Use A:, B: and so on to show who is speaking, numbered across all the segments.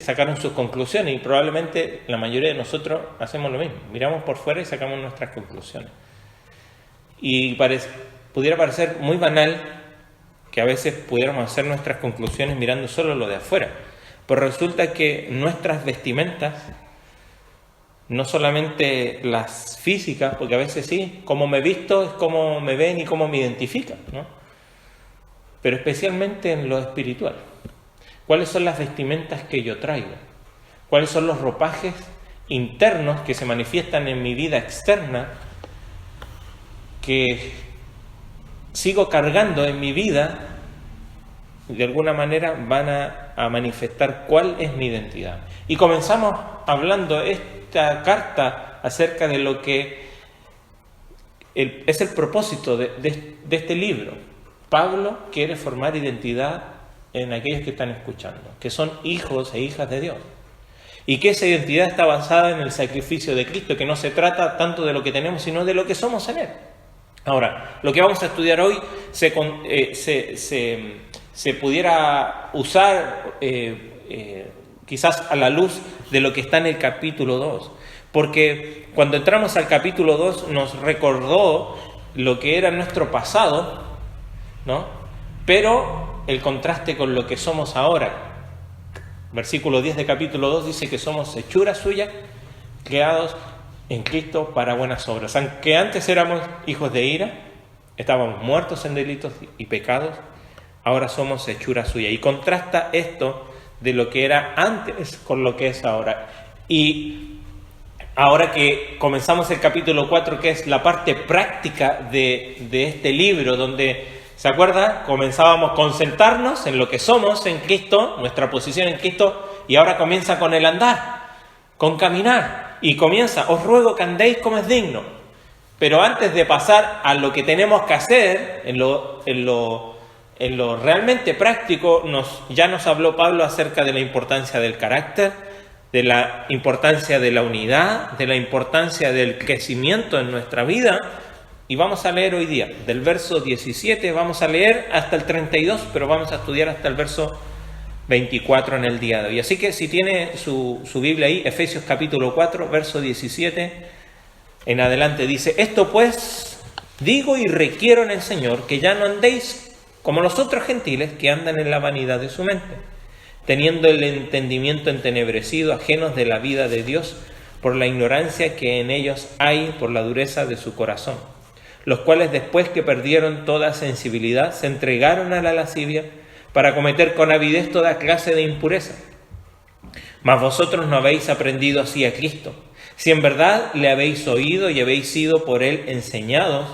A: sacaron sus conclusiones y probablemente la mayoría de nosotros hacemos lo mismo. Miramos por fuera y sacamos nuestras conclusiones. Y pudiera parecer muy banal que a veces pudiéramos hacer nuestras conclusiones mirando solo lo de afuera. Pero resulta que nuestras vestimentas, no solamente las físicas, porque a veces sí, cómo me visto es cómo me ven y cómo me identifican, ¿no? Pero especialmente en lo espiritual. ¿Cuáles son las vestimentas que yo traigo? ¿Cuáles son los ropajes internos que se manifiestan en mi vida externa que sigo cargando en mi vida y de alguna manera van a manifestar cuál es mi identidad? Y comenzamos hablando esta carta acerca de lo que es el propósito de este libro. Pablo quiere formar identidad en aquellos que están escuchando, que son hijos e hijas de Dios. Y que esa identidad está basada en el sacrificio de Cristo, que no se trata tanto de lo que tenemos, sino de lo que somos en Él. Ahora, lo que vamos a estudiar hoy se pudiera usar quizás a la luz de lo que está en el capítulo 2. Porque cuando entramos al capítulo 2 nos recordó lo que era nuestro pasado, ¿no? Pero el contraste con lo que somos ahora. Versículo 10 de capítulo 2 dice que somos hechura suya, creados en Cristo para buenas obras. Aunque antes éramos hijos de ira, estábamos muertos en delitos y pecados, ahora somos hechura suya. Y contrasta esto de lo que era antes con lo que es ahora. Y ahora que comenzamos el capítulo 4, que es la parte práctica de este libro, donde, ¿se acuerdan? Comenzábamos con sentarnos en lo que somos en Cristo, nuestra posición en Cristo, y ahora comienza con el andar, con caminar. Y comienza, os ruego que andéis como es digno. Pero antes de pasar a lo que tenemos que hacer, en lo realmente práctico, ya nos habló Pablo acerca de la importancia del carácter, de la importancia de la unidad, de la importancia del crecimiento en nuestra vida. Y vamos a leer hoy día, del verso 17, vamos a leer hasta el 32, pero vamos a estudiar hasta el verso 24 en el día de hoy. Así que si tiene su Biblia ahí, Efesios capítulo 4, verso 17, en adelante dice: esto pues digo y requiero en el Señor, que ya no andéis como los otros gentiles que andan en la vanidad de su mente, teniendo el entendimiento entenebrecido, ajenos de la vida de Dios, por la ignorancia que en ellos hay, por la dureza de su corazón, los cuales después que perdieron toda sensibilidad, se entregaron a la lascivia para cometer con avidez toda clase de impureza. Mas vosotros no habéis aprendido así a Cristo, si en verdad le habéis oído y habéis sido por él enseñados,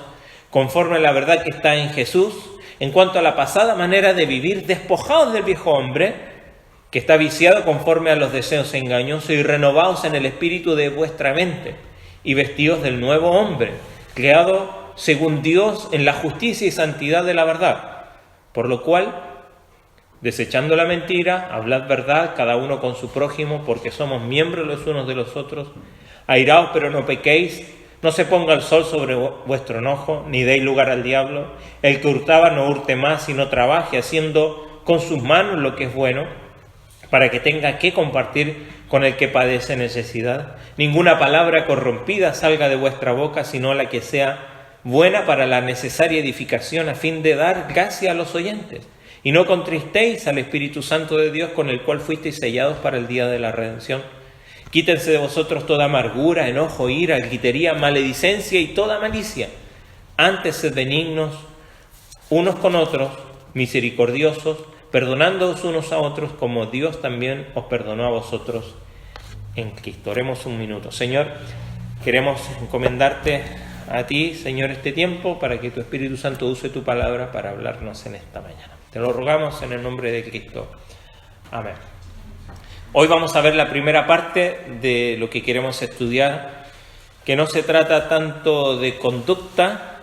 A: conforme a la verdad que está en Jesús, en cuanto a la pasada manera de vivir, despojados del viejo hombre, que está viciado conforme a los deseos engañosos, y renovaos en el espíritu de vuestra mente, y vestidos del nuevo hombre, creado según Dios en la justicia y santidad de la verdad. Por lo cual, desechando la mentira, hablad verdad cada uno con su prójimo, porque somos miembros los unos de los otros. Airaos, pero no pequéis, no se ponga el sol sobre vuestro enojo, ni deis lugar al diablo. El que hurtaba no hurte más, sino trabaje, haciendo con sus manos lo que es bueno, para que tenga que compartir con el que padece necesidad. Ninguna palabra corrompida salga de vuestra boca, sino la que sea buena para la necesaria edificación, a fin de dar gracia a los oyentes. Y no contristéis al Espíritu Santo de Dios, con el cual fuisteis sellados para el día de la redención. Quítense de vosotros toda amargura, enojo, ira, gritería, maledicencia y toda malicia. Antes sed benignos unos con otros, misericordiosos, perdonándoos unos a otros, como Dios también os perdonó a vosotros en Cristo. Oremos un minuto. Señor, queremos encomendarte a ti, Señor, este tiempo, para que tu Espíritu Santo use tu palabra para hablarnos en esta mañana. Te lo rogamos en el nombre de Cristo. Amén. Hoy vamos a ver la primera parte de lo que queremos estudiar, que no se trata tanto de conducta,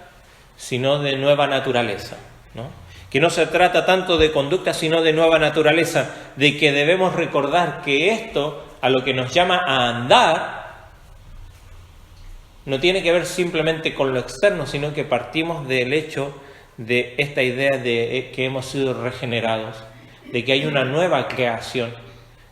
A: sino de nueva naturaleza, ¿no? Que no se trata tanto de conducta, sino de nueva naturaleza, de que debemos recordar que esto, a lo que nos llama a andar, no tiene que ver simplemente con lo externo, sino que partimos del hecho de esta idea de que hemos sido regenerados, de que hay una nueva creación,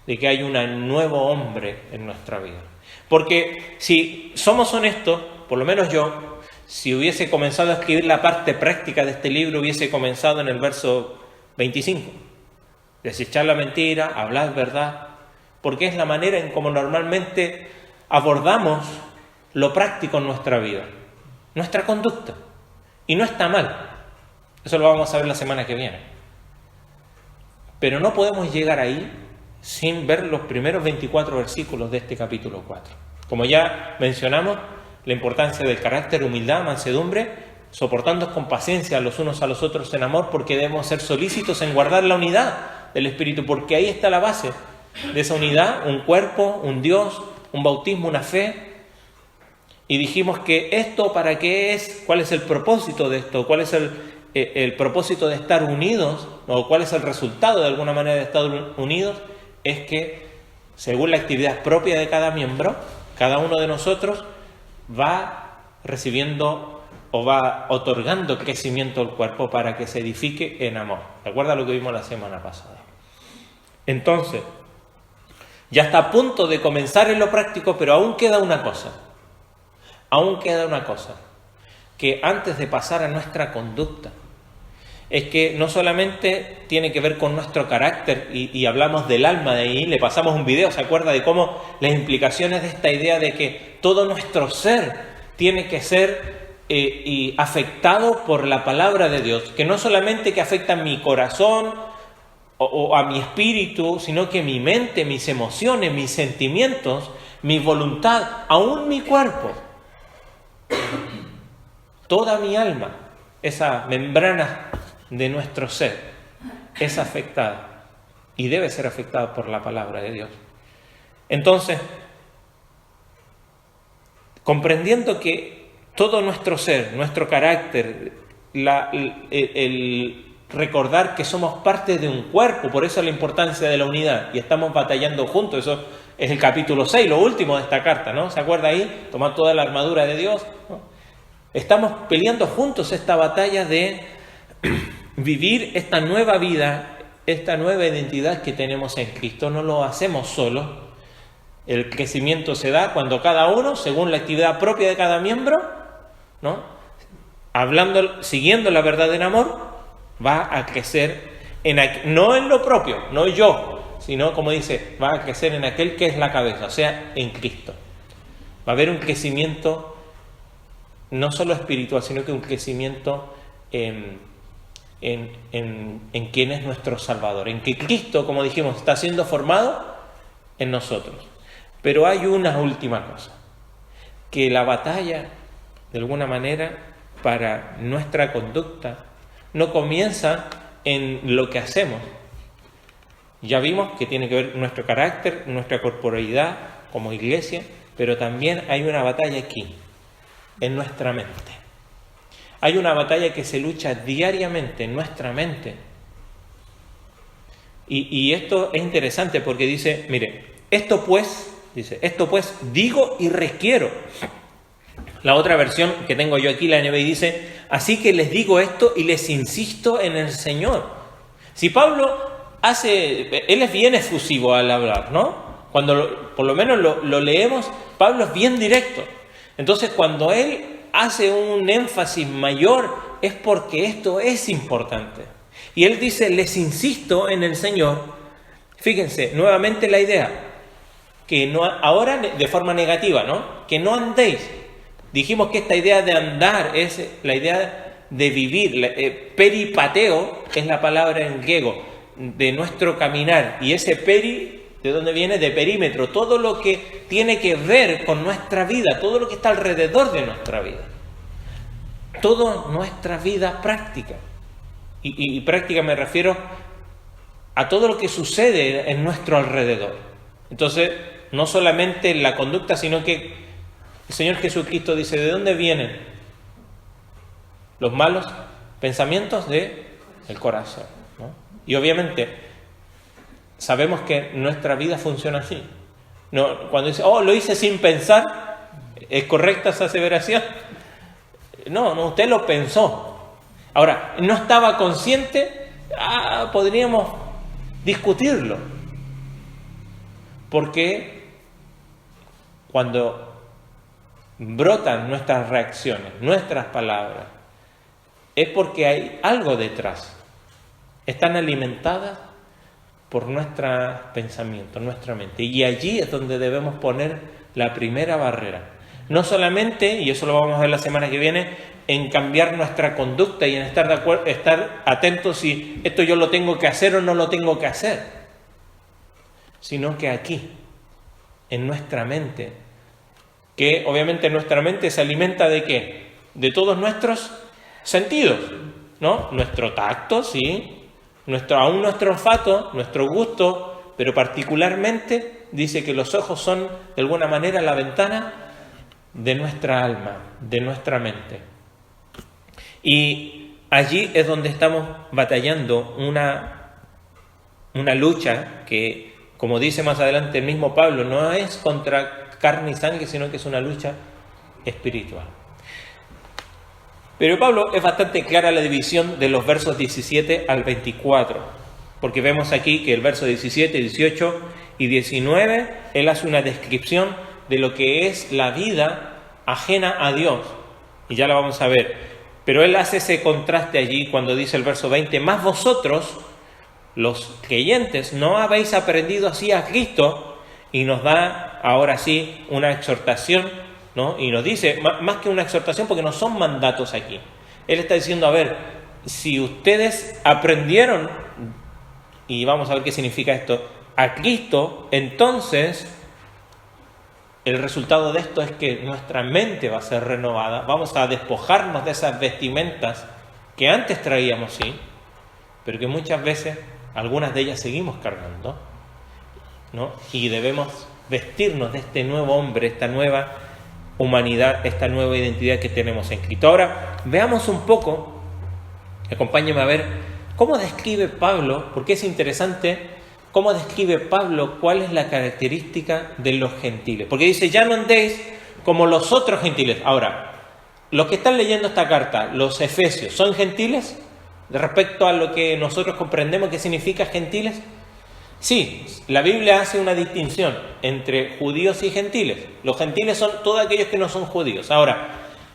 A: de que hay un nuevo hombre en nuestra vida. Porque si somos honestos, por lo menos yo, si hubiese comenzado a escribir la parte práctica de este libro, hubiese comenzado en el verso 25. Desechar la mentira, hablar verdad, porque es la manera en cómo normalmente abordamos lo práctico en nuestra vida, nuestra conducta. Y no está mal. Eso lo vamos a ver la semana que viene. Pero no podemos llegar ahí sin ver los primeros 24 versículos de este capítulo 4. Como ya mencionamos, la importancia del carácter, humildad, mansedumbre, soportándonos con paciencia los unos a los otros en amor, porque debemos ser solícitos en guardar la unidad del Espíritu, porque ahí está la base de esa unidad, un cuerpo, un Dios, un bautismo, una fe. Y dijimos que esto, ¿para qué es? ¿Cuál es el propósito de esto? ¿Cuál es el propósito de estar unidos? ¿O cuál es el resultado de alguna manera de estar unidos? Es que, según la actividad propia de cada miembro, cada uno de nosotros va recibiendo o va otorgando crecimiento al cuerpo para que se edifique en amor. ¿Recuerda lo que vimos la semana pasada? Entonces, ya está a punto de comenzar en lo práctico, pero aún queda una cosa. Aún queda una cosa, que antes de pasar a nuestra conducta, es que no solamente tiene que ver con nuestro carácter, y hablamos del alma de ahí, le pasamos un video, ¿se acuerda de cómo las implicaciones de esta idea de que todo nuestro ser tiene que ser afectado por la palabra de Dios? Que no solamente que afecta a mi corazón o a mi espíritu, sino que mi mente, mis emociones, mis sentimientos, mi voluntad, aún mi cuerpo. Toda mi alma, esa membrana de nuestro ser, es afectada y debe ser afectada por la palabra de Dios. Entonces, comprendiendo que todo nuestro ser, nuestro carácter, el recordar que somos parte de un cuerpo, por eso la importancia de la unidad, y estamos batallando juntos, eso es el capítulo 6, lo último de esta carta, ¿no? ¿Se acuerda ahí? Tomar toda la armadura de Dios, ¿no? Estamos peleando juntos esta batalla de vivir esta nueva vida, esta nueva identidad que tenemos en Cristo. No lo hacemos solos. El crecimiento se da cuando cada uno, según la actividad propia de cada miembro, ¿no? Siguiendo la verdad en amor, va a crecer no en lo propio, no yo, sino, como dice, va a crecer en aquel que es la cabeza, o sea, en Cristo. Va a haber un crecimiento no solo espiritual, sino que un crecimiento en quien es nuestro Salvador, en que Cristo, como dijimos, está siendo formado en nosotros. Pero hay una última cosa, que la batalla, de alguna manera, para nuestra conducta, no comienza en lo que hacemos. Ya vimos que tiene que ver nuestro carácter, nuestra corporalidad como iglesia, pero también hay una batalla aquí, en nuestra mente. Hay una batalla que se lucha diariamente en nuestra mente. Y esto es interesante porque dice, mire, esto pues digo y requiero. La otra versión que tengo yo aquí, la NBI, dice, así que les digo esto y les insisto en el Señor. Si Pablo él es bien efusivo al hablar, ¿no? Cuando por lo menos lo leemos, Pablo es bien directo. Entonces, cuando él hace un énfasis mayor, es porque esto es importante. Y él dice, les insisto en el Señor. Fíjense, nuevamente la idea, que no, ahora de forma negativa, ¿no? Que no andéis. Dijimos que esta idea de andar es la idea de vivir. Peripateo es la palabra en griego, de nuestro caminar. Y ese peri, ¿de dónde viene? De perímetro, todo lo que tiene que ver con nuestra vida, todo lo que está alrededor de nuestra vida. Toda nuestra vida práctica. Y práctica me refiero a todo lo que sucede en nuestro alrededor. Entonces, no solamente la conducta, sino que el Señor Jesucristo dice, ¿de dónde vienen los malos pensamientos? Del corazón, ¿no? Y obviamente sabemos que nuestra vida funciona así. No, cuando dice, lo hice sin pensar, ¿es correcta esa aseveración? No, usted lo pensó. Ahora, no estaba consciente, podríamos discutirlo. Porque cuando brotan nuestras reacciones, nuestras palabras, es porque hay algo detrás. Están alimentadas por nuestros pensamientos, nuestra mente. Y allí es donde debemos poner la primera barrera. No solamente, y eso lo vamos a ver la semana que viene, en cambiar nuestra conducta y en estar de acuerdo, estar atentos si esto yo lo tengo que hacer o no lo tengo que hacer, sino que aquí, en nuestra mente, que obviamente nuestra mente se alimenta ¿de qué? De todos nuestros sentidos, ¿no? Nuestro tacto, sí, aún nuestro olfato, nuestro gusto, pero particularmente dice que los ojos son de alguna manera la ventana de nuestra alma, de nuestra mente. Y allí es donde estamos batallando una lucha que, como dice más adelante el mismo Pablo, no es contra carne y sangre, sino que es una lucha espiritual. Pero Pablo es bastante clara la división de los versos 17 al 24, porque vemos aquí que el verso 17, 18 y 19, él hace una descripción de lo que es la vida ajena a Dios, y ya la vamos a ver, pero él hace ese contraste allí cuando dice el verso 20, más vosotros, los creyentes, no habéis aprendido así a Cristo, y nos da ahora sí una exhortación, ¿no? Y nos dice, más que una exhortación, porque no son mandatos aquí. Él está diciendo, a ver, si ustedes aprendieron, y vamos a ver qué significa esto, a Cristo, entonces el resultado de esto es que nuestra mente va a ser renovada, vamos a despojarnos de esas vestimentas que antes traíamos, sí, pero que muchas veces, algunas de ellas seguimos cargando, ¿no? Y debemos vestirnos de este nuevo hombre, esta nueva humanidad, esta nueva identidad que tenemos en Cristo. Ahora, veamos un poco, acompáñenme a ver cómo describe Pablo, porque es interesante cómo describe Pablo cuál es la característica de los gentiles. Porque dice, ya no andéis como los otros gentiles. Ahora, los que están leyendo esta carta, los efesios, ¿son gentiles? Respecto a lo que nosotros comprendemos que significa gentiles. Sí, la Biblia hace una distinción entre judíos y gentiles. Los gentiles son todos aquellos que no son judíos. Ahora,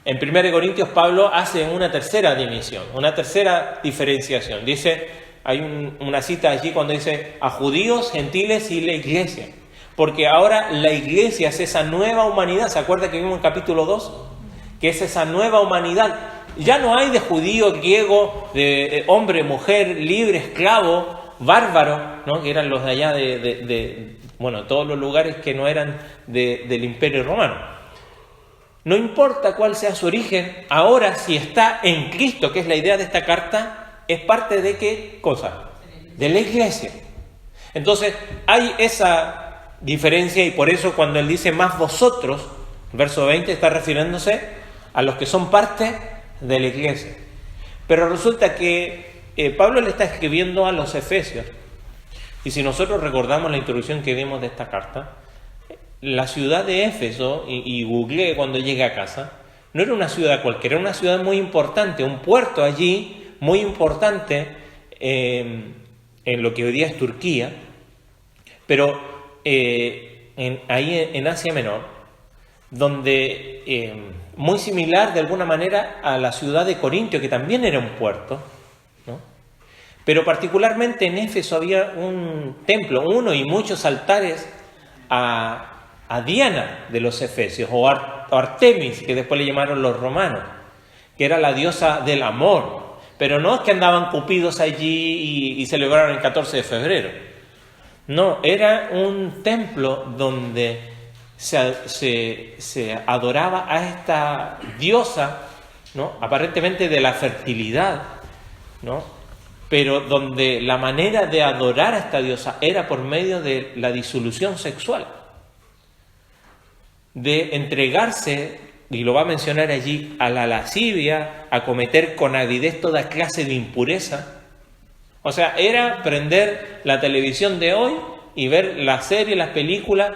A: en 1 Corintios Pablo hace una tercera división, una tercera diferenciación. Dice, hay una cita allí cuando dice a judíos, gentiles y la iglesia. Porque ahora la iglesia es esa nueva humanidad. ¿Se acuerda que vimos en capítulo 2? Que es esa nueva humanidad. Ya no hay de judío, griego, de hombre, mujer, libre, esclavo, bárbaro, ¿no? Que eran los de allá bueno, todos los lugares que no eran del Imperio Romano. No importa cuál sea su origen, ahora si está en Cristo, que es la idea de esta carta, es parte de ¿qué cosa? De la iglesia. Entonces hay esa diferencia y por eso cuando él dice más vosotros, verso 20 está refiriéndose a los que son parte de la iglesia. Pero resulta que Pablo le está escribiendo a los efesios. Y si nosotros recordamos la introducción que dimos de esta carta, la ciudad de Éfeso, y googleé cuando llegué a casa, no era una ciudad cualquiera, era una ciudad muy importante, un puerto allí muy importante en lo que hoy día es Turquía, pero ahí en Asia Menor, donde muy similar de alguna manera a la ciudad de Corintio, que también era un puerto, ¿no? Pero particularmente en Éfeso había un templo, uno y muchos altares a Diana de los efesios, o Artemis, que después le llamaron los romanos, que era la diosa del amor. Pero no es que andaban cupidos allí y celebraron el 14 de febrero. No, era un templo donde se adoraba a esta diosa, ¿no? Aparentemente de la fertilidad, ¿no? Pero donde la manera de adorar a esta diosa era por medio de la disolución sexual, de entregarse, y lo va a mencionar allí, a la lascivia, a cometer con avidez toda clase de impureza. O sea, era prender la televisión de hoy y ver las series, las películas,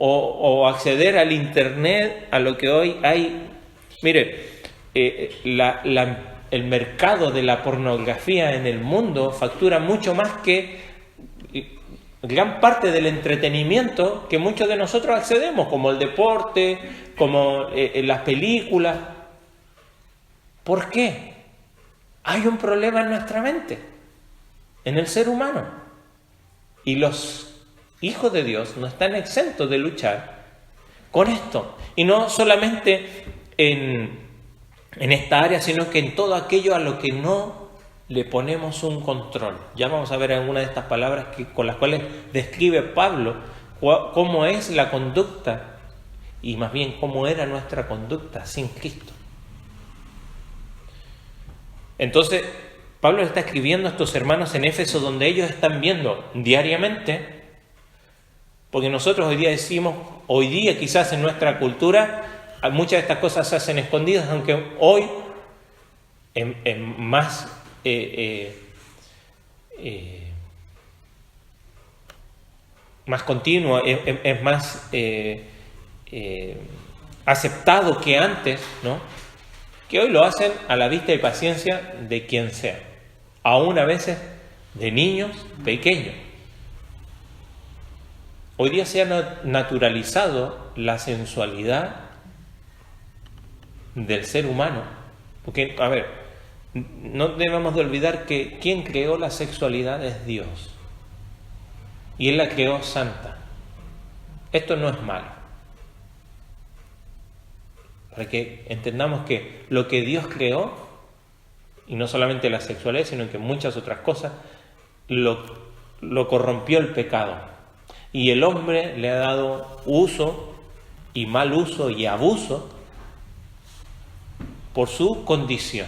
A: o acceder al internet, a lo que hoy hay. Mire, el mercado de la pornografía en el mundo factura mucho más que gran parte del entretenimiento que muchos de nosotros accedemos, como el deporte, como las películas. ¿Por qué? Hay un problema en nuestra mente, en el ser humano. Y los hijos de Dios no están exentos de luchar con esto. Y no solamente en esta área, sino que en todo aquello a lo que no le ponemos un control. Ya vamos a ver algunas de estas palabras con las cuales describe Pablo cómo es la conducta, y más bien cómo era nuestra conducta sin Cristo. Entonces, Pablo está escribiendo a estos hermanos en Éfeso, donde ellos están viendo diariamente, porque nosotros hoy día decimos, hoy día quizás en nuestra cultura, muchas de estas cosas se hacen escondidas, aunque hoy en más más continuo, es más aceptado que antes, ¿no? Que hoy lo hacen a la vista y paciencia de quien sea, aún a veces de niños pequeños. Hoy día se ha naturalizado la sensualidad del ser humano, porque, a ver, no debemos de olvidar que quien creó la sexualidad es Dios, y Él la creó santa. Esto no es malo. Para que entendamos que lo que Dios creó, y no solamente la sexualidad, sino que muchas otras cosas, lo corrompió el pecado. Y el hombre le ha dado uso, y mal uso, y abuso, por su condición.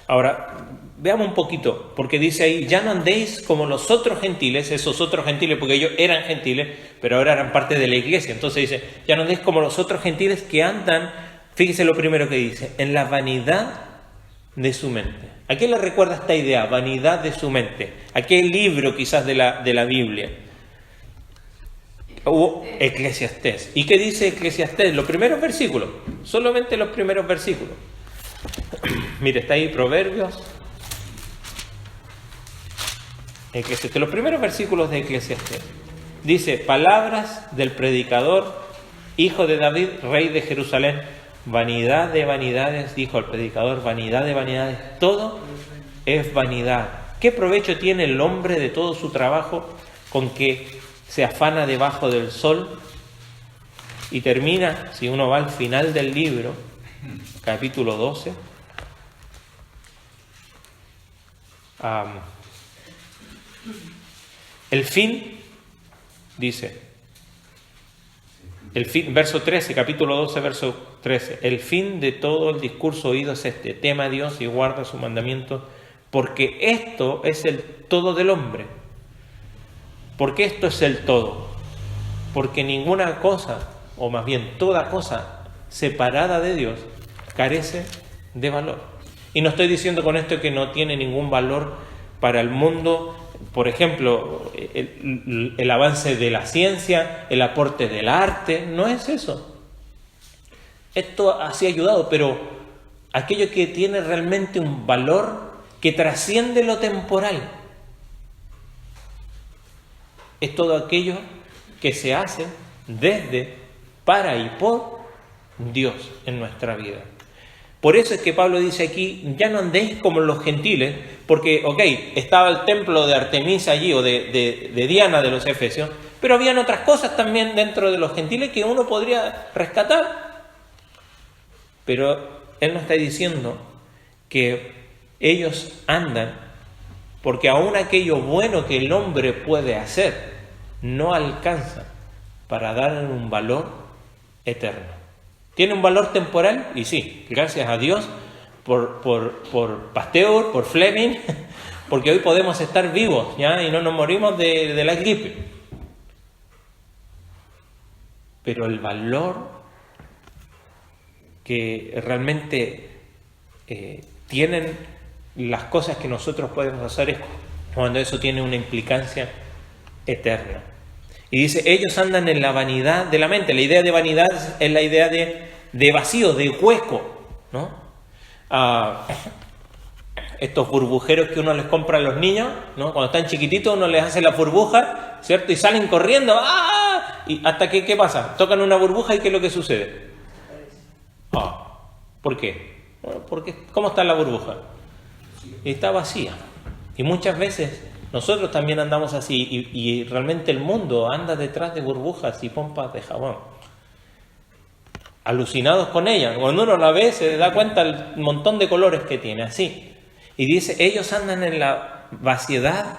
A: Ahora, veamos un poquito, porque dice ahí, ya no andéis como los otros gentiles, esos otros gentiles, porque ellos eran gentiles, pero ahora eran parte de la iglesia. Entonces dice, ya no andéis como los otros gentiles que andan, fíjese lo primero que dice, en la vanidad de su mente. ¿A qué le recuerda esta idea? Vanidad de su mente. ¿A qué libro quizás de la Biblia? Eclesiastés. ¿Y qué dice Eclesiastés? Los primeros versículos, solamente los primeros versículos. Mire, está ahí Proverbios, Eclesiastés, los primeros versículos de Eclesiastés. Dice, palabras del predicador, hijo de David, rey de Jerusalén. Vanidad de vanidades, dijo el predicador, vanidad de vanidades, todo es vanidad. ¿Qué provecho tiene el hombre de todo su trabajo con que se afana debajo del sol? Y termina, si uno va al final del libro, capítulo 12, el fin, dice, el fin, verso 13, capítulo 12, verso 13, el fin de todo el discurso oído es este, tema a Dios y guarda su mandamiento, porque esto es el todo del hombre. ¿Por qué esto es el todo? Porque ninguna cosa, o más bien toda cosa separada de Dios, carece de valor. Y no estoy diciendo con esto que no tiene ningún valor para el mundo, por ejemplo, el avance de la ciencia, el aporte del arte, no es eso. Esto así ha ayudado, pero aquello que tiene realmente un valor que trasciende lo temporal es todo aquello que se hace desde, para y por Dios en nuestra vida. Por eso es que Pablo dice aquí, ya no andéis como los gentiles, porque, estaba el templo de Artemisa allí, o de Diana de los Efesios, pero habían otras cosas también dentro de los gentiles que uno podría rescatar. Pero él no está diciendo que ellos andan, porque aún aquello bueno que el hombre puede hacer, no alcanza para darle un valor eterno. ¿Tiene un valor temporal? Y sí, gracias a Dios por Pasteur, por Fleming, porque hoy podemos estar vivos, ¿ya? Y no nos morimos de la gripe. Pero el valor que realmente tienen las cosas que nosotros podemos hacer es cuando eso tiene una implicancia eterna. Y dice, ellos andan en la vanidad de la mente. La idea de vanidad es la idea de vacío, de hueco, ¿no? estos burbujeros que uno les compra a los niños, ¿no? Cuando están chiquititos uno les hace la burbuja, ¿cierto? Y salen corriendo, ¡ah! Y hasta que, ¿qué pasa? Tocan una burbuja y ¿qué es lo que sucede? ¿Por qué? Bueno, porque ¿cómo está la burbuja? Está vacía. Y muchas veces nosotros también andamos así y realmente el mundo anda detrás de burbujas y pompas de jabón. Alucinados con ella. Cuando uno la ve se da cuenta del montón de colores que tiene, así. Y dice, ellos andan en la vaciedad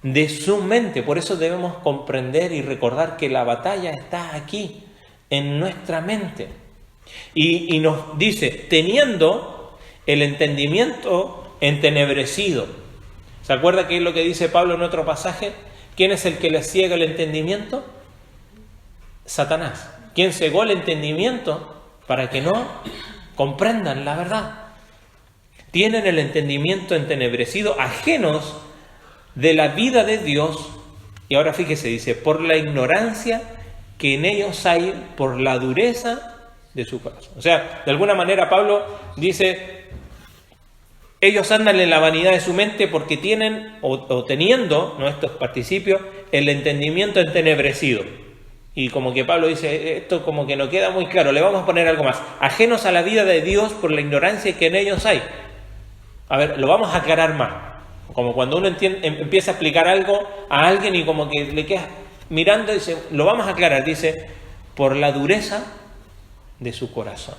A: de su mente. Por eso debemos comprender y recordar que la batalla está aquí, en nuestra mente. Y nos dice, teniendo el entendimiento entenebrecido. ¿Se acuerda qué es lo que dice Pablo en otro pasaje? ¿Quién es el que les ciega el entendimiento? Satanás. ¿Quién cegó el entendimiento para que no comprendan la verdad? Tienen el entendimiento entenebrecido, ajenos de la vida de Dios. Y ahora fíjese, dice, por la ignorancia que en ellos hay, por la dureza de su corazón. O sea, de alguna manera Pablo dice, ellos andan en la vanidad de su mente porque tienen, o teniendo, ¿no?, estos participios, el entendimiento entenebrecido. Y como que Pablo dice, esto como que no queda muy claro, le vamos a poner algo más. Ajenos a la vida de Dios por la ignorancia que en ellos hay. A ver, lo vamos a aclarar más. Como cuando uno empieza a explicar algo a alguien y como que le queda mirando y dice, lo vamos a aclarar. Dice, por la dureza de su corazón.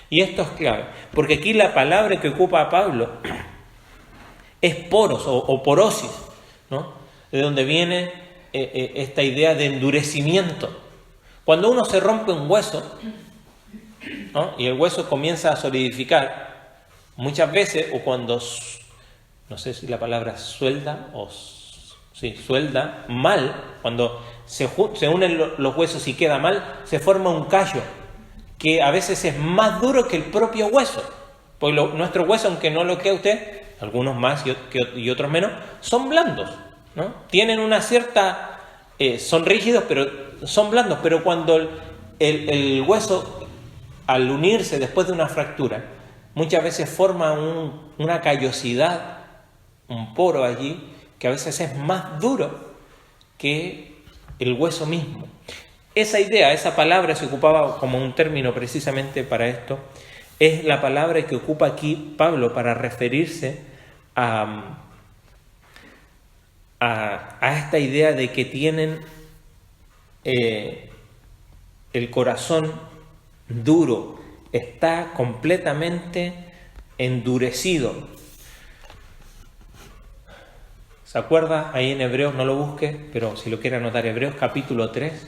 A: Y esto es clave, porque aquí la palabra que ocupa Pablo es poros o porosis, ¿no? De donde viene esta idea de endurecimiento. Cuando uno se rompe un hueso, ¿no?, y el hueso comienza a solidificar, muchas veces, o cuando, no sé si la palabra suelda, suelda mal, cuando se unen los huesos y queda mal, se forma un callo, que a veces es más duro que el propio hueso. Porque nuestro hueso, aunque no lo crea usted, algunos más y otros menos, son blandos, ¿no? Tienen una cierta... son rígidos, pero son blandos. Pero cuando el hueso, al unirse después de una fractura, muchas veces forma una callosidad, un poro allí, que a veces es más duro que el hueso mismo. Esa idea, esa palabra se ocupaba como un término precisamente para esto. Es la palabra que ocupa aquí Pablo para referirse a esta idea de que tienen el corazón duro, está completamente endurecido. ¿Se acuerda? Ahí en Hebreos, no lo busque, pero si lo quiere anotar, Hebreos capítulo 3.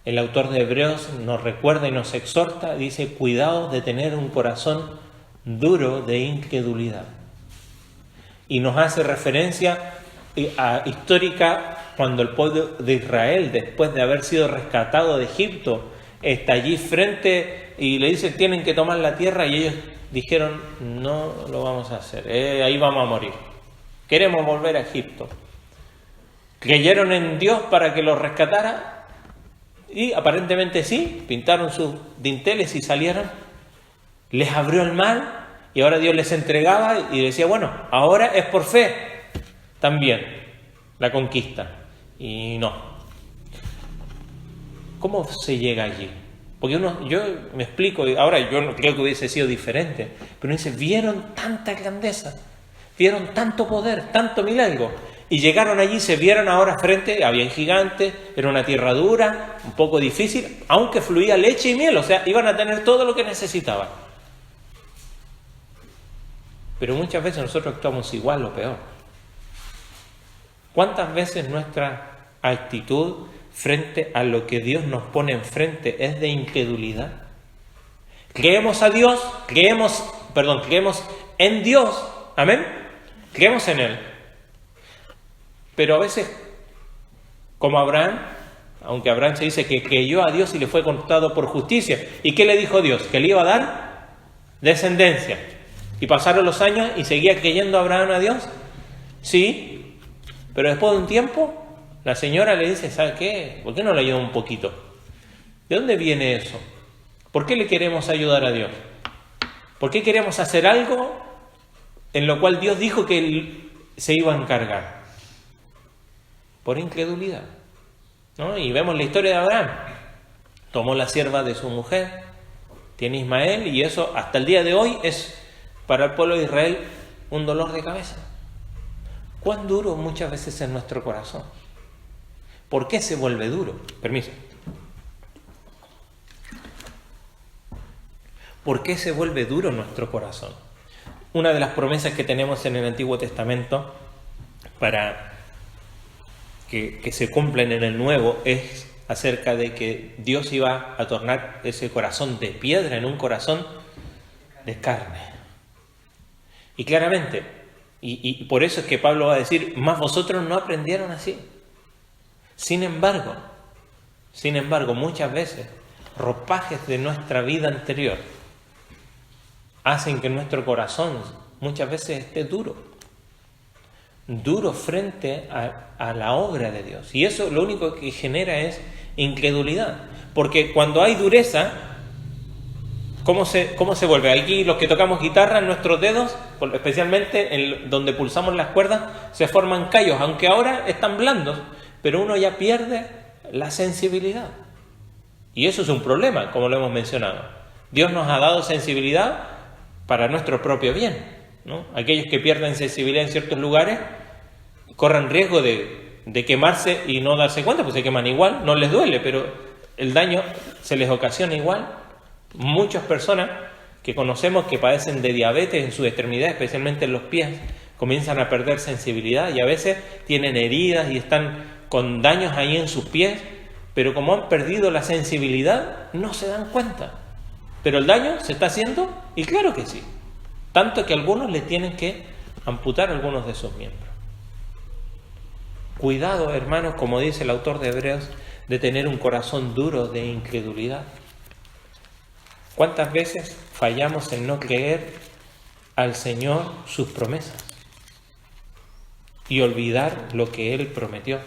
A: El autor de Hebreos nos recuerda y nos exhorta, dice, cuidado de tener un corazón duro de incredulidad. Y nos hace referencia histórica cuando el pueblo de Israel, después de haber sido rescatado de Egipto, está allí frente y le dicen, tienen que tomar la tierra, y ellos dijeron, no lo vamos a hacer, ahí vamos a morir. Queremos volver a Egipto. ¿Creyeron en Dios para que los rescatara? Y aparentemente sí, pintaron sus dinteles y salieron. Les abrió el mar y ahora Dios les entregaba y decía, bueno, ahora es por fe también la conquista. Y no. ¿Cómo se llega allí? Porque yo me explico, ahora yo no creo que hubiese sido diferente, pero dice, vieron tanta grandeza, vieron tanto poder, tanto milagro. Y llegaron allí, se vieron ahora frente, había gigantes, era una tierra dura, un poco difícil, aunque fluía leche y miel, o sea, iban a tener todo lo que necesitaban. Pero muchas veces nosotros actuamos igual o peor. ¿Cuántas veces nuestra actitud frente a lo que Dios nos pone enfrente es de incredulidad? Creemos a Dios, creemos en Dios, amén, creemos en Él. Pero a veces, como Abraham, aunque Abraham se dice que creyó a Dios y le fue contado por justicia. ¿Y qué le dijo Dios? Que le iba a dar descendencia. ¿Y pasaron los años y seguía creyendo Abraham a Dios? Sí, pero después de un tiempo, la señora le dice, ¿sabe qué? ¿Por qué no le ayuda un poquito? ¿De dónde viene eso? ¿Por qué le queremos ayudar a Dios? ¿Por qué queremos hacer algo en lo cual Dios dijo que Él se iba a encargar. Por incredulidad, ¿no? Y vemos la historia de Abraham. Tomó la sierva de su mujer, tiene Ismael, y eso hasta el día de hoy es para el pueblo de Israel un dolor de cabeza. ¿Cuán duro muchas veces es nuestro corazón? ¿Por qué se vuelve duro? Permiso. ¿Por qué se vuelve duro nuestro corazón? Una de las promesas que tenemos en el Antiguo Testamento para que se cumplen en el Nuevo es acerca de que Dios iba a tornar ese corazón de piedra en un corazón de carne. Y claramente, y por eso es que Pablo va a decir, más vosotros no aprendieron así. Sin embargo, muchas veces, ropajes de nuestra vida anterior hacen que nuestro corazón muchas veces esté duro frente a la obra de Dios. Y eso lo único que genera es incredulidad. Porque cuando hay dureza, ¿cómo se vuelve? Aquí los que tocamos guitarra, en nuestros dedos, especialmente donde pulsamos las cuerdas, se forman callos, aunque ahora están blandos, pero uno ya pierde la sensibilidad. Y eso es un problema, como lo hemos mencionado. Dios nos ha dado sensibilidad para nuestro propio bien, ¿no? Aquellos que pierden sensibilidad en ciertos lugares corren riesgo de quemarse y no darse cuenta, pues se queman igual, no les duele, pero el daño se les ocasiona igual. Muchas personas que conocemos que padecen de diabetes en sus extremidades, especialmente en los pies, comienzan a perder sensibilidad y a veces tienen heridas y están con daños ahí en sus pies, pero como han perdido la sensibilidad, no se dan cuenta. Pero el daño se está haciendo, y claro que sí. Tanto que algunos le tienen que amputar algunos de sus miembros. Cuidado, hermanos, como dice el autor de Hebreos, de tener un corazón duro de incredulidad. ¿Cuántas veces fallamos en no creer al Señor sus promesas y olvidar lo que Él prometió?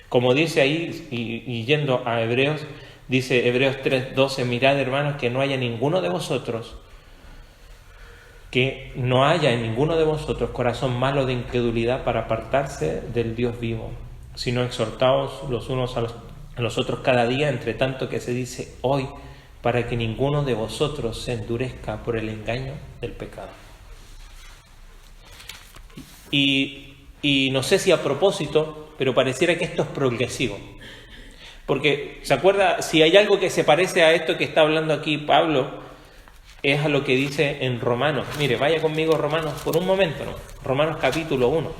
A: Como dice ahí, y yendo a Hebreos, dice Hebreos 3:12, mirad, hermanos, que no haya en ninguno de vosotros corazón malo de incredulidad para apartarse del Dios vivo, sino exhortaos los unos a los otros cada día, entre tanto que se dice hoy, para que ninguno de vosotros se endurezca por el engaño del pecado. Y no sé si a propósito, pero pareciera que esto es progresivo. Porque, ¿se acuerda? Si hay algo que se parece a esto que está hablando aquí Pablo, es a lo que dice en Romanos. Mire, vaya conmigo Romanos por un momento, ¿no? Romanos capítulo 1.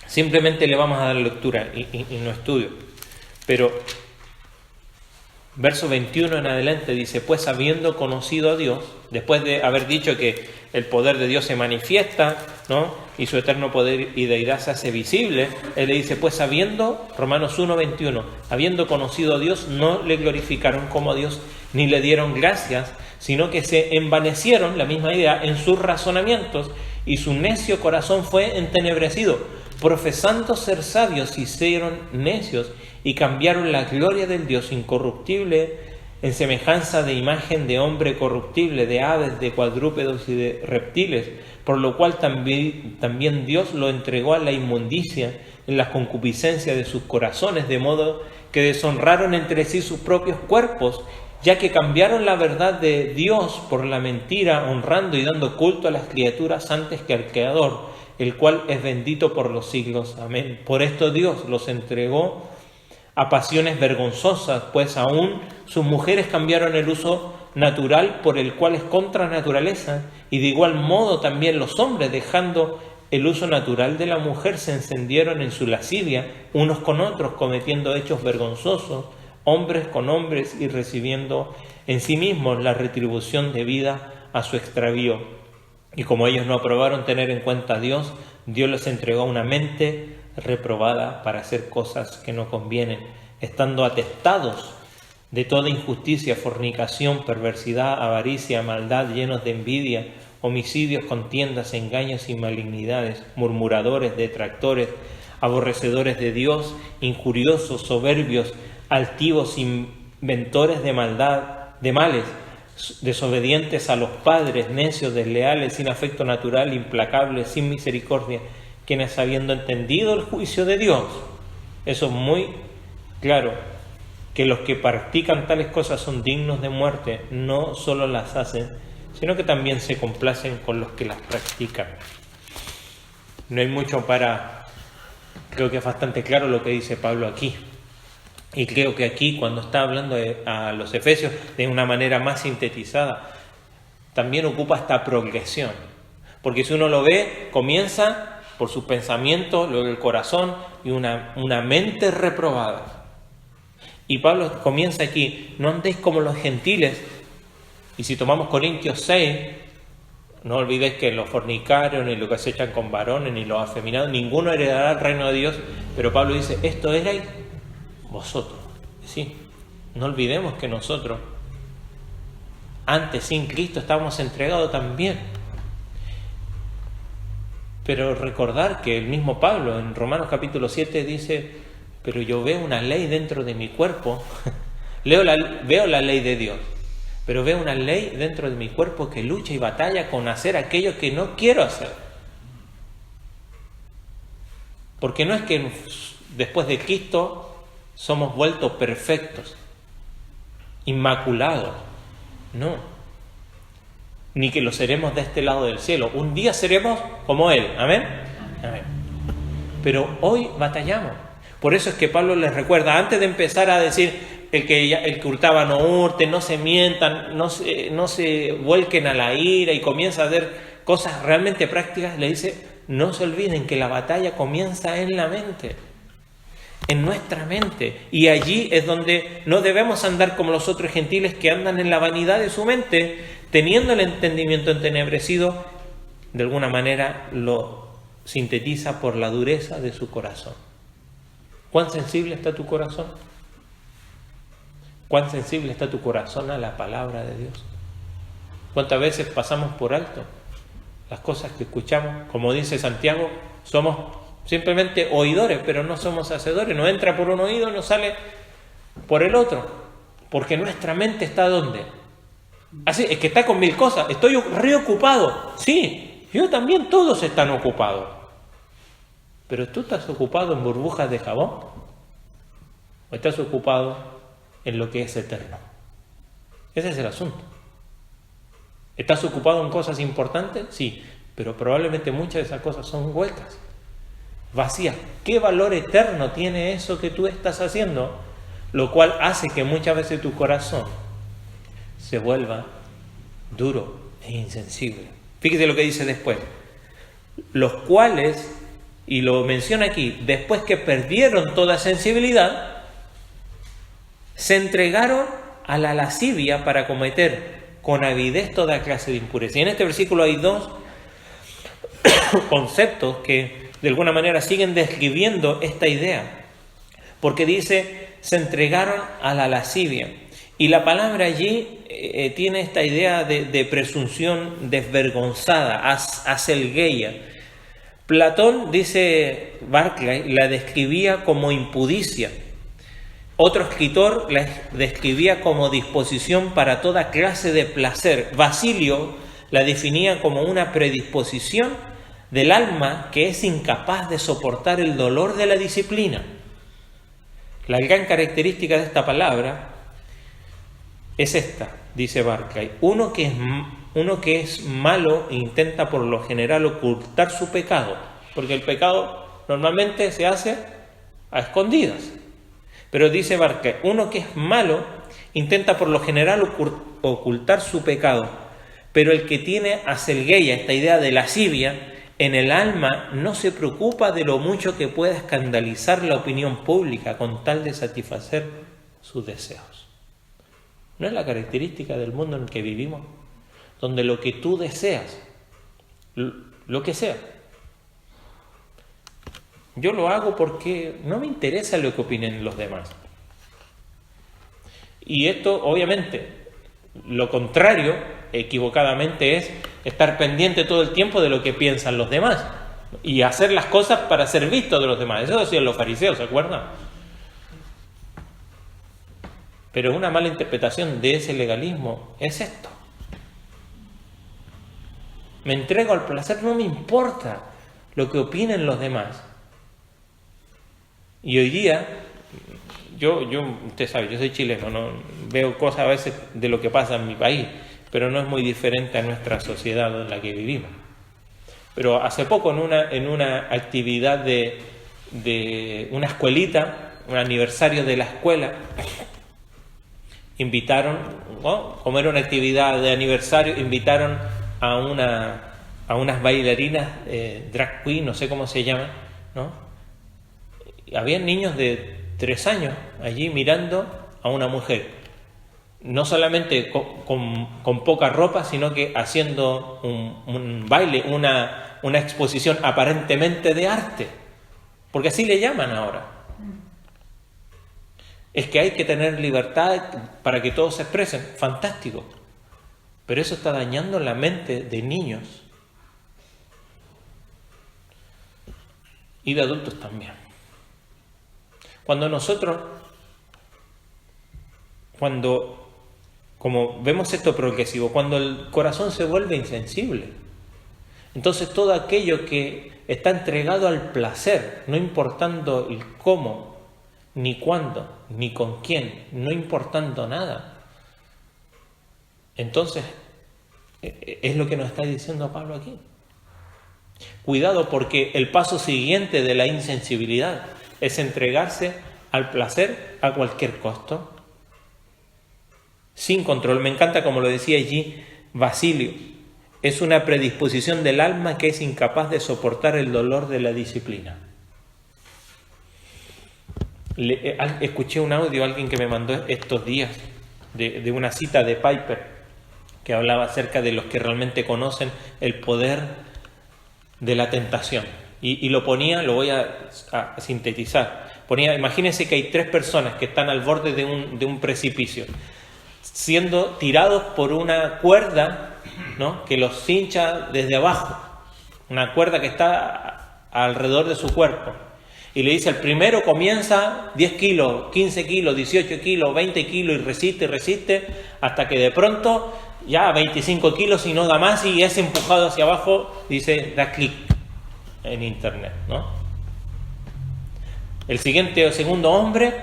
A: Simplemente le vamos a dar lectura y no estudio. Pero, verso 21 en adelante dice, pues habiendo conocido a Dios, después de haber dicho que el poder de Dios se manifiesta, ¿no? Y su eterno poder y deidad se hace visible, él le dice, pues habiendo, Romanos 1:21, habiendo conocido a Dios, no le glorificaron como a Dios, ni le dieron gracias, sino que se envanecieron, la misma idea, en sus razonamientos, y su necio corazón fue entenebrecido. Profesando ser sabios, se hicieron necios, y cambiaron la gloria del Dios incorruptible en semejanza de imagen de hombre corruptible, de aves, de cuadrúpedos y de reptiles, por lo cual también Dios lo entregó a la inmundicia en las concupiscencias de sus corazones, de modo que deshonraron entre sí sus propios cuerpos, ya que cambiaron la verdad de Dios por la mentira, honrando y dando culto a las criaturas antes que al Creador, el cual es bendito por los siglos. Amén. Por esto Dios los entregó a pasiones vergonzosas, pues aún sus mujeres cambiaron el uso natural por el cual es contra naturaleza, y de igual modo también los hombres, dejando el uso natural de la mujer, se encendieron en su lascivia unos con otros, cometiendo hechos vergonzosos, hombres con hombres, y recibiendo en sí mismos la retribución debida a su extravío. Y como ellos no aprobaron tener en cuenta a Dios, Dios les entregó una mente reprobada para hacer cosas que no convienen, estando atestados de toda injusticia, fornicación, perversidad, avaricia, maldad, llenos de envidia, homicidios, contiendas, engaños y malignidades, murmuradores, detractores, aborrecedores de Dios, injuriosos, soberbios, altivos, inventores de maldad, de males, desobedientes a los padres, necios, desleales, sin afecto natural, implacables, sin misericordia, quienes habiendo entendido el juicio de Dios, eso es muy claro, que los que practican tales cosas son dignos de muerte, no solo las hacen, sino que también se complacen con los que las practican. No hay mucho creo que es bastante claro lo que dice Pablo aquí. Y creo que aquí, cuando está hablando a los Efesios de una manera más sintetizada, también ocupa esta progresión. Porque si uno lo ve, comienza por sus pensamientos, luego el corazón y una mente reprobada. Y Pablo comienza aquí: no andéis como los gentiles. Y si tomamos Corintios 6, no olvidéis que los fornicarios, ni los que se echan con varones, ni los afeminados, ninguno heredará el reino de Dios. Pero Pablo dice: esto erais vosotros. Sí, no olvidemos que nosotros, antes sin Cristo, estábamos entregados también. Pero recordar que el mismo Pablo en Romanos capítulo 7 dice: pero yo veo una ley dentro de mi cuerpo, veo la ley de Dios, pero veo una ley dentro de mi cuerpo que lucha y batalla con hacer aquello que no quiero hacer. Porque no es que después de Cristo somos vueltos perfectos, inmaculados, no. Ni que lo seremos de este lado del cielo. Un día seremos como Él, ¿amén? Amén. Pero hoy batallamos. Por eso es que Pablo les recuerda, antes de empezar a decir el que hurtaba no hurte, no se mientan, no se vuelquen a la ira y comienza a hacer cosas realmente prácticas, le dice: no se olviden que la batalla comienza en la mente, en nuestra mente. Y allí es donde no debemos andar como los otros gentiles que andan en la vanidad de su mente, teniendo el entendimiento entenebrecido. De alguna manera lo sintetiza por la dureza de su corazón. ¿Cuán sensible está tu corazón? ¿Cuán sensible está tu corazón a la palabra de Dios? ¿Cuántas veces pasamos por alto las cosas que escuchamos? Como dice Santiago, somos simplemente oidores, pero no somos hacedores. Nos entra por un oído y nos sale por el otro. Porque nuestra mente está ¿dónde? Así, es que está con mil cosas. Estoy reocupado. Sí, yo también, todos están ocupados. Pero tú estás ocupado en burbujas de jabón, o estás ocupado en lo que es eterno. Ese es el asunto. ¿Estás ocupado en cosas importantes? Sí, pero probablemente muchas de esas cosas son huecas, vacías. ¿Qué valor eterno tiene eso que tú estás haciendo? Lo cual hace que muchas veces tu corazón se vuelva duro e insensible. Fíjese lo que dice después: los cuales, y lo menciona aquí, después que perdieron toda sensibilidad, se entregaron a la lascivia para cometer con avidez toda clase de impureza. Y en este versículo hay dos conceptos que de alguna manera siguen describiendo esta idea. Porque dice: se entregaron a la lascivia. Y la palabra allí tiene esta idea de presunción desvergonzada, aselgeia. Platón, dice Barclay, la describía como impudicia. Otro escritor la describía como disposición para toda clase de placer. Basilio la definía como una predisposición del alma que es incapaz de soportar el dolor de la disciplina. La gran característica de esta palabra es esta, dice Barclay: uno que es malo e intenta por lo general ocultar su pecado, porque el pecado normalmente se hace a escondidas. Pero dice Barclay, uno que es malo intenta por lo general ocultar su pecado, pero el que tiene aselgeia, esta idea de lascivia, en el alma no se preocupa de lo mucho que pueda escandalizar la opinión pública con tal de satisfacer sus deseos. ¿No es la característica del mundo en el que vivimos? Donde lo que tú deseas, lo que sea, yo lo hago porque no me interesa lo que opinen los demás. Y esto, obviamente, lo contrario, equivocadamente, es estar pendiente todo el tiempo de lo que piensan los demás y hacer las cosas para ser visto de los demás. Eso decían los fariseos, ¿se acuerdan? Pero una mala interpretación de ese legalismo es esto: Me entrego al placer, no me importa lo que opinen los demás. Y hoy día, usted sabe, yo soy chileno, ¿no? Veo cosas a veces de lo que pasa en mi país, pero no es muy diferente a nuestra sociedad en la que vivimos. Pero hace poco en una actividad de una escuelita, un aniversario de la escuela, invitaron, como era una actividad de aniversario, invitaron a unas bailarinas, drag queen, no sé cómo se llaman, ¿no? Habían niños de 3 años allí mirando a una mujer, no solamente con poca ropa, sino que haciendo un baile, una exposición aparentemente de arte, porque así le llaman ahora. Es que hay que tener libertad para que todos se expresen, fantástico, pero eso está dañando la mente de niños y de adultos también. Como vemos esto progresivo, cuando el corazón se vuelve insensible, entonces todo aquello que está entregado al placer, no importando el cómo, ni cuándo, ni con quién, no importando nada, entonces es lo que nos está diciendo Pablo aquí. Cuidado, porque el paso siguiente de la insensibilidad es entregarse al placer a cualquier costo, sin control. Me encanta como lo decía allí Basilio, es una predisposición del alma que es incapaz de soportar el dolor de la disciplina. Escuché un audio, alguien que me mandó estos días, de una cita de Piper, que hablaba acerca de los que realmente conocen el poder de la tentación. Y lo ponía, lo voy a sintetizar. Ponía, imagínense que hay 3 personas que están al borde de un precipicio, siendo tirados por una cuerda, ¿no?, que los cincha desde abajo, una cuerda que está alrededor de su cuerpo. Y le dice, el primero comienza 10 kilos, 15 kilos, 18 kilos, 20 kilos y resiste, hasta que de pronto ya 25 kilos y no da más y es empujado hacia abajo, dice, da clic en internet, ¿no? El segundo hombre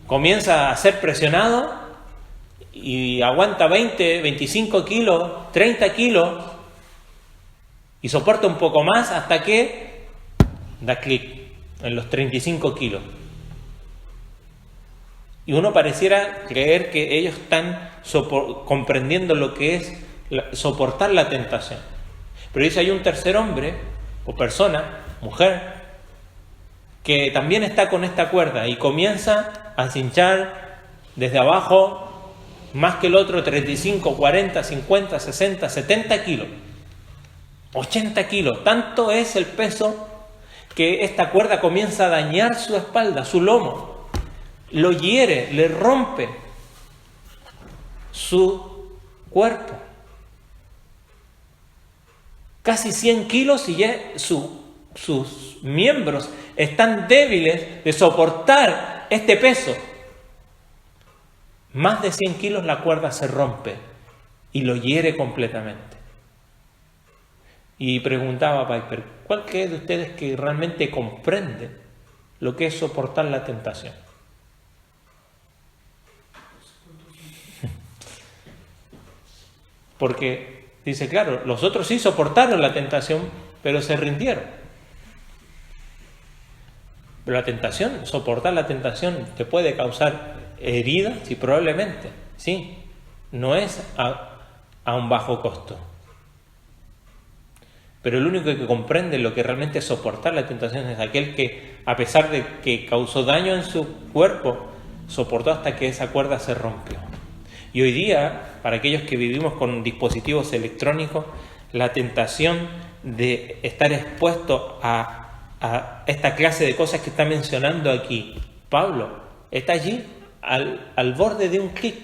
A: comienza a ser presionado y aguanta 20, 25 kilos, 30 kilos y soporta un poco más hasta que da clic en los 35 kilos. Y uno pareciera creer que ellos están comprendiendo lo que es soportar la tentación. Pero dice, hay un tercer hombre o persona, mujer, que también está con esta cuerda y comienza a cinchar desde abajo más que el otro, 35, 40, 50, 60, 70 kilos, 80 kilos. Tanto es el peso que esta cuerda comienza a dañar su espalda, su lomo, lo hiere, le rompe su cuerpo. Casi 100 kilos y ya sus miembros están débiles de soportar este peso. Más de 100 kilos la cuerda se rompe y lo hiere completamente. Y preguntaba a Piper, ¿cuál es de ustedes que realmente comprende lo que es soportar la tentación? Porque dice, claro, los otros sí soportaron la tentación, pero se rindieron. Pero la tentación, soportar la tentación te puede causar heridas, sí, probablemente, sí, no es a un bajo costo. Pero el único que comprende lo que realmente es soportar la tentación es aquel que, a pesar de que causó daño en su cuerpo, soportó hasta que esa cuerda se rompió. Y hoy día, para aquellos que vivimos con dispositivos electrónicos, la tentación de estar expuesto a esta clase de cosas que está mencionando aquí Pablo, está allí al borde de un clic.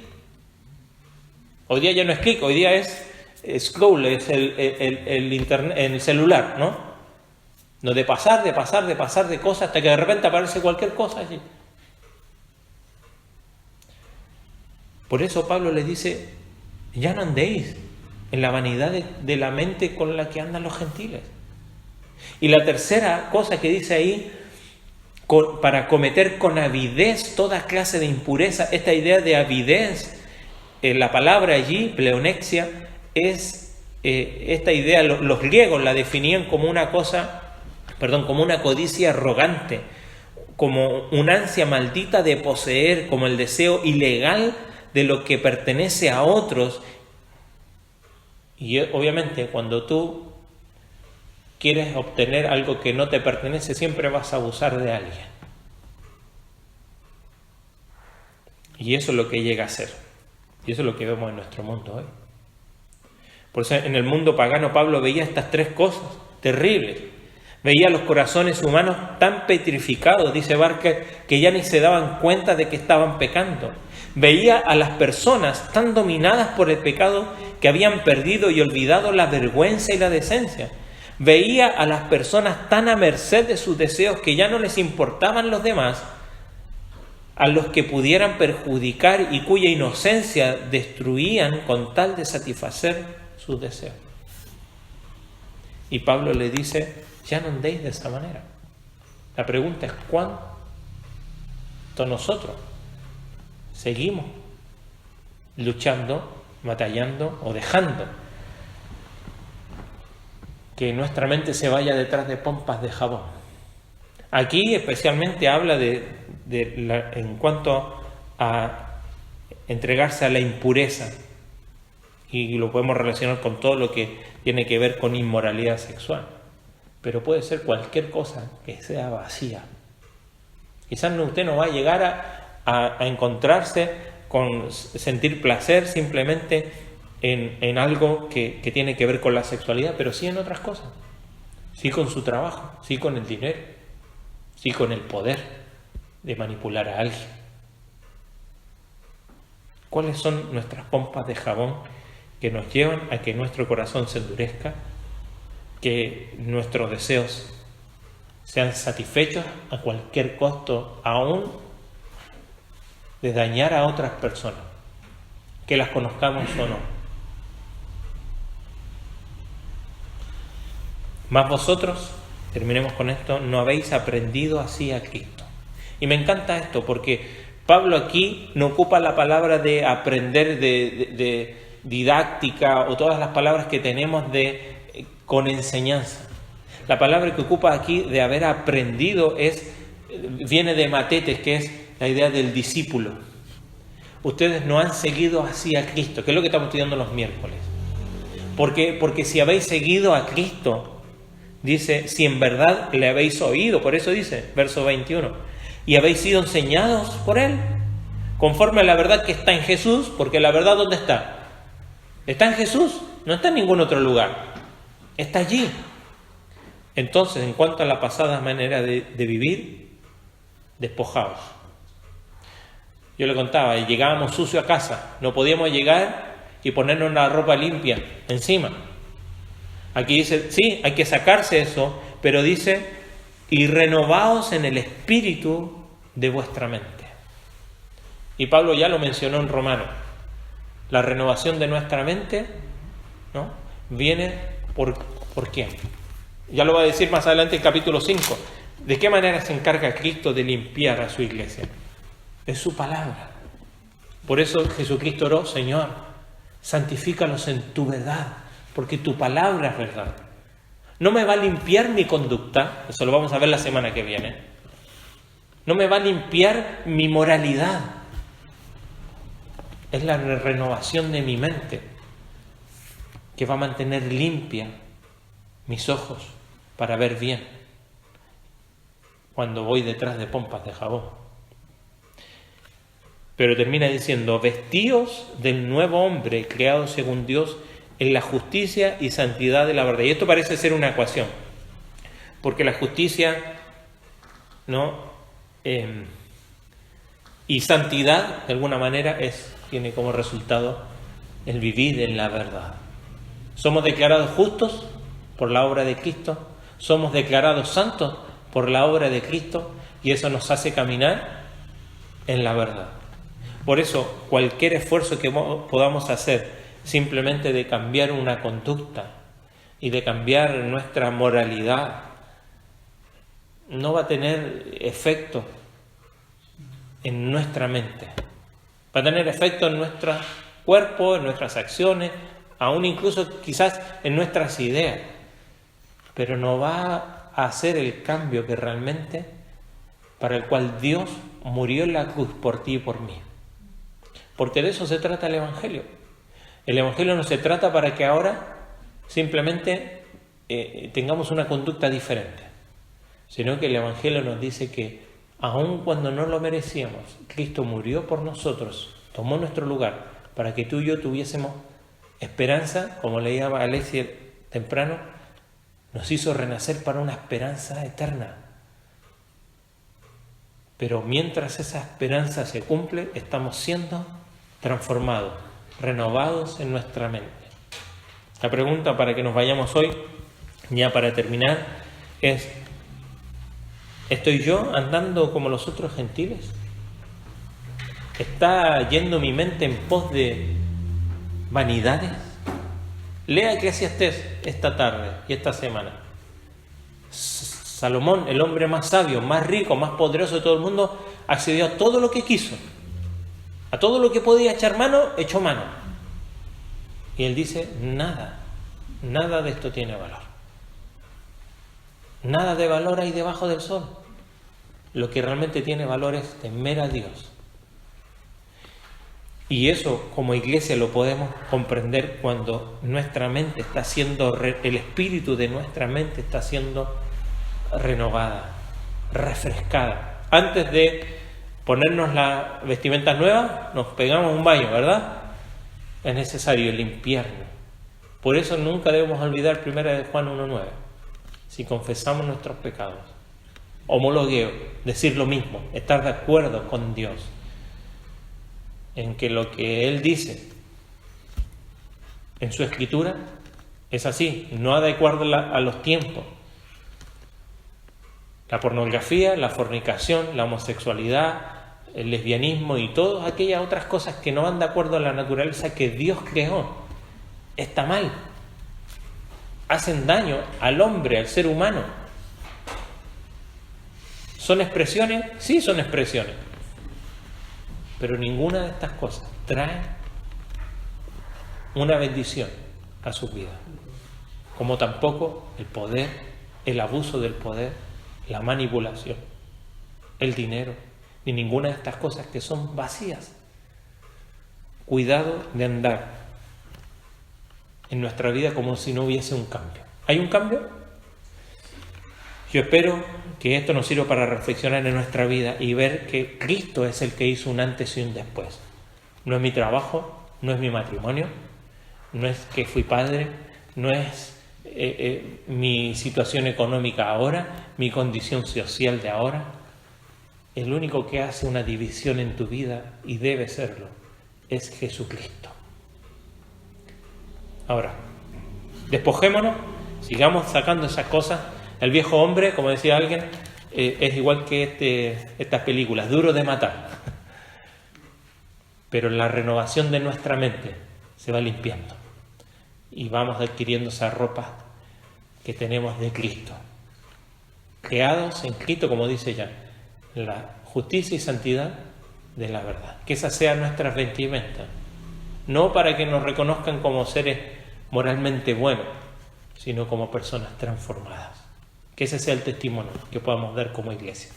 A: Hoy día ya no es clic, hoy día es scroll, es el internet, el celular, ¿no? No, de pasar de cosas hasta que de repente aparece cualquier cosa allí. Por eso Pablo les dice, ya no andéis en la vanidad de la mente con la que andan los gentiles. Y la tercera cosa que dice ahí, para cometer con avidez toda clase de impureza. Esta idea de avidez, la palabra allí, pleonexia, es esta idea, los griegos la definían como una como una codicia arrogante, como una ansia maldita de poseer, como el deseo ilegal de lo que pertenece a otros. Y obviamente cuando tú quieres obtener algo que no te pertenece, siempre vas a abusar de alguien. Y eso es lo que llega a ser. Y eso es lo que vemos en nuestro mundo hoy. Por eso en el mundo pagano Pablo veía estas tres cosas terribles. Veía los corazones humanos tan petrificados, dice Barker, que ya ni se daban cuenta de que estaban pecando. Veía a las personas tan dominadas por el pecado que habían perdido y olvidado la vergüenza y la decencia. Veía a las personas tan a merced de sus deseos que ya no les importaban los demás, a los que pudieran perjudicar y cuya inocencia destruían con tal de satisfacer sus deseos. Y Pablo le dice, ya no andéis de esa manera. La pregunta es, ¿cuánto nosotros seguimos luchando, batallando o dejando que nuestra mente se vaya detrás de pompas de jabón? Aquí especialmente habla en cuanto a entregarse a la impureza, y lo podemos relacionar con todo lo que tiene que ver con inmoralidad sexual, pero puede ser cualquier cosa que sea vacía. Quizás usted no va a llegar a encontrarse con sentir placer simplemente en algo que tiene que ver con la sexualidad, pero sí en otras cosas, sí con su trabajo, sí con el dinero, sí con el poder de manipular a alguien. ¿Cuáles son nuestras pompas de jabón que nos llevan a que nuestro corazón se endurezca, que nuestros deseos sean satisfechos a cualquier costo, aún de dañar a otras personas, que las conozcamos o no? Mas vosotros, terminemos con esto, no habéis aprendido así a Cristo. Y me encanta esto porque Pablo aquí no ocupa la palabra de aprender, de didáctica, o todas las palabras que tenemos con enseñanza. La palabra que ocupa aquí de haber aprendido viene de matetes, que es la idea del discípulo. Ustedes no han seguido así a Cristo, que es lo que estamos estudiando los miércoles. Porque si habéis seguido a Cristo, dice, si en verdad le habéis oído, por eso dice, verso 21, y habéis sido enseñados por Él, conforme a la verdad que está en Jesús, porque la verdad, ¿dónde está? Está en Jesús, no está en ningún otro lugar, está allí. Entonces, en cuanto a la pasada manera de vivir, despojaos. Yo le contaba, llegábamos sucio a casa, no podíamos llegar y ponernos una ropa limpia encima. Aquí dice, sí, hay que sacarse eso, pero dice, y renovaos en el espíritu de vuestra mente. Y Pablo ya lo mencionó en Romanos. La renovación de nuestra mente, ¿no?, viene ¿por quién? Ya lo va a decir más adelante en capítulo 5. ¿De qué manera se encarga Cristo de limpiar a su iglesia? Es su palabra. Por eso Jesucristo oró, Señor, santifícalos en tu verdad, porque tu palabra es verdad. No me va a limpiar mi conducta, eso lo vamos a ver la semana que viene. No me va a limpiar mi moralidad. Es la renovación de mi mente que va a mantener limpia mis ojos para ver bien cuando voy detrás de pompas de jabón. Pero termina diciendo, vestíos del nuevo hombre creado según Dios en la justicia y santidad de la verdad. Y esto parece ser una ecuación, porque la justicia, ¿no?, y santidad, de alguna manera, tiene como resultado el vivir en la verdad. Somos declarados justos por la obra de Cristo, somos declarados santos por la obra de Cristo, y eso nos hace caminar en la verdad. Por eso, cualquier esfuerzo que podamos hacer simplemente de cambiar una conducta y de cambiar nuestra moralidad, no va a tener efecto en nuestra mente. Va a tener efecto en nuestro cuerpo, en nuestras acciones, aún incluso quizás en nuestras ideas, pero no va a hacer el cambio que realmente para el cual Dios murió en la cruz por ti y por mí. Porque de eso se trata el Evangelio. El Evangelio no se trata para que ahora simplemente tengamos una conducta diferente, sino que el Evangelio nos dice que aun cuando no lo merecíamos, Cristo murió por nosotros, tomó nuestro lugar para que tú y yo tuviésemos esperanza, como leía Alexia temprano, nos hizo renacer para una esperanza eterna. Pero mientras esa esperanza se cumple, estamos siendo transformados, renovados en nuestra mente. La pregunta para que nos vayamos hoy, ya para terminar, es: ¿estoy yo andando como los otros gentiles? ¿Está yendo mi mente en pos de vanidades? Lea Eclesiastés esta tarde y esta semana. Salomón, el hombre más sabio, más rico, más poderoso de todo el mundo, accedió a todo lo que quiso. A todo lo que podía echar mano, echó mano. Y él dice: nada de esto tiene valor. Nada de valor hay debajo del sol. Lo que realmente tiene valor es temer a Dios. Y eso como iglesia lo podemos comprender cuando nuestra mente está siendo, el espíritu de nuestra mente está siendo renovada, refrescada. Antes de ponernos las vestimentas nuevas, nos pegamos un baño, ¿verdad? Es necesario limpiarnos. Por eso nunca debemos olvidar 1 de Juan 1:9. Si confesamos nuestros pecados, homologueo, decir lo mismo, estar de acuerdo con Dios en que lo que Él dice en su Escritura es así, no de acuerdo a los tiempos. La pornografía, la fornicación, la homosexualidad, el lesbianismo y todas aquellas otras cosas que no van de acuerdo a la naturaleza que Dios creó, está mal. Hacen daño al hombre, al ser humano. ¿Son expresiones? Sí, son expresiones. Pero ninguna de estas cosas trae una bendición a su vida. Como tampoco el poder, el abuso del poder, la manipulación, el dinero, ni ninguna de estas cosas que son vacías. Cuidado de andar en nuestra vida como si no hubiese un cambio. ¿Hay un cambio? Yo espero que esto nos sirva para reflexionar en nuestra vida y ver que Cristo es el que hizo un antes y un después. No es mi trabajo, no es mi matrimonio, no es que fui padre, no es mi situación económica ahora, mi condición social de ahora. El único que hace una división en tu vida, y debe serlo, es Jesucristo. Ahora, despojémonos, sigamos sacando esas cosas. El viejo hombre, como decía alguien, es igual que estas películas, duro de matar. Pero la renovación de nuestra mente se va limpiando y vamos adquiriendo esa ropa que tenemos de Cristo. Creados en Cristo, como dice ya, la justicia y santidad de la verdad. Que esas sean nuestras vestimentas. No para que nos reconozcan como seres moralmente buenos, sino como personas transformadas. Que ese sea el testimonio que podamos dar como iglesia.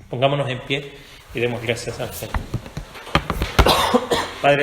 A: Pongámonos en pie y demos gracias al Señor. Padre,